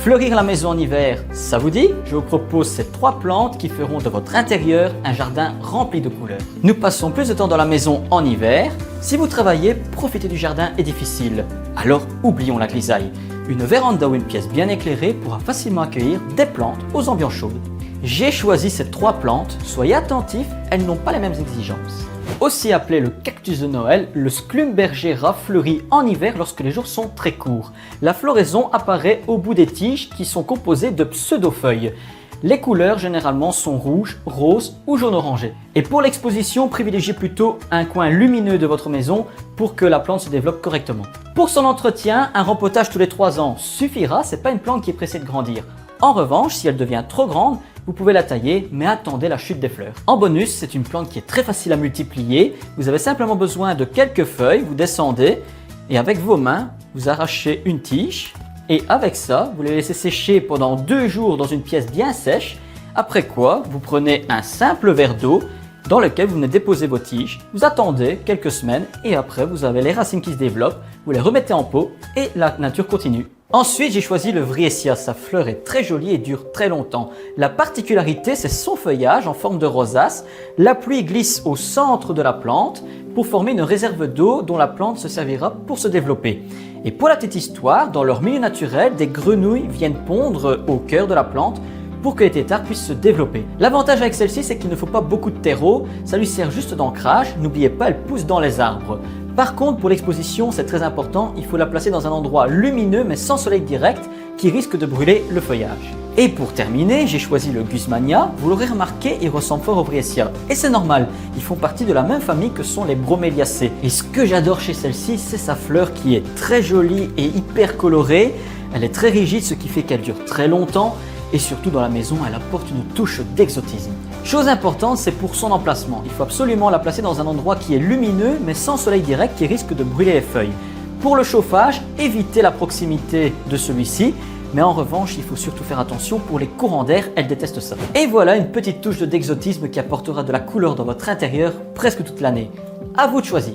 Fleurir la maison en hiver, ça vous dit? Je vous propose ces 3 plantes qui feront de votre intérieur un jardin rempli de couleurs. Nous passons plus de temps dans la maison en hiver. Si vous travaillez, profiter du jardin est difficile. Alors oublions la grisaille. Une véranda ou une pièce bien éclairée pourra facilement accueillir des plantes aux ambiances chaudes. J'ai choisi ces 3 plantes. Soyez attentifs, elles n'ont pas les mêmes exigences. Aussi appelé le cactus de Noël, le Schlumbergera fleurit en hiver lorsque les jours sont très courts. La floraison apparaît au bout des tiges qui sont composées de pseudo-feuilles. Les couleurs généralement sont rouges, roses ou jaune orangé. Et pour l'exposition, privilégiez plutôt un coin lumineux de votre maison pour que la plante se développe correctement. Pour son entretien, un rempotage tous les 3 ans suffira, c'est pas une plante qui est pressée de grandir. En revanche, si elle devient trop grande, vous pouvez la tailler, mais attendez la chute des fleurs. En bonus, c'est une plante qui est très facile à multiplier. Vous avez simplement besoin de quelques feuilles, vous descendez et avec vos mains, vous arrachez une tige. Et avec ça, vous les laissez sécher pendant 2 jours dans une pièce bien sèche. Après quoi, vous prenez un simple verre d'eau dans lequel vous venez déposer vos tiges. Vous attendez quelques semaines et après, vous avez les racines qui se développent. Vous les remettez en pot et la nature continue. Ensuite, j'ai choisi le Vriessia. Sa fleur est très jolie et dure très longtemps. La particularité, c'est son feuillage en forme de rosace. La pluie glisse au centre de la plante pour former une réserve d'eau dont la plante se servira pour se développer. Et pour la petite histoire, dans leur milieu naturel, des grenouilles viennent pondre au cœur de la plante pour que les têtards puissent se développer. L'avantage avec celle-ci, c'est qu'il ne faut pas beaucoup de terreau, ça lui sert juste d'ancrage. N'oubliez pas, elle pousse dans les arbres. Par contre, pour l'exposition, c'est très important, il faut la placer dans un endroit lumineux mais sans soleil direct qui risque de brûler le feuillage. Et pour terminer, j'ai choisi le Guzmania. Vous l'aurez remarqué, il ressemble fort au Vriessia. Et c'est normal, ils font partie de la même famille que sont les Broméliacées. Et ce que j'adore chez celle-ci, c'est sa fleur qui est très jolie et hyper colorée. Elle est très rigide, ce qui fait qu'elle dure très longtemps. Et surtout dans la maison, elle apporte une touche d'exotisme. Chose importante, c'est pour son emplacement. Il faut absolument la placer dans un endroit qui est lumineux mais sans soleil direct qui risque de brûler les feuilles. Pour le chauffage, évitez la proximité de celui-ci. Mais en revanche, il faut surtout faire attention pour les courants d'air, elle déteste ça. Et voilà une petite touche d'exotisme qui apportera de la couleur dans votre intérieur presque toute l'année. À vous de choisir.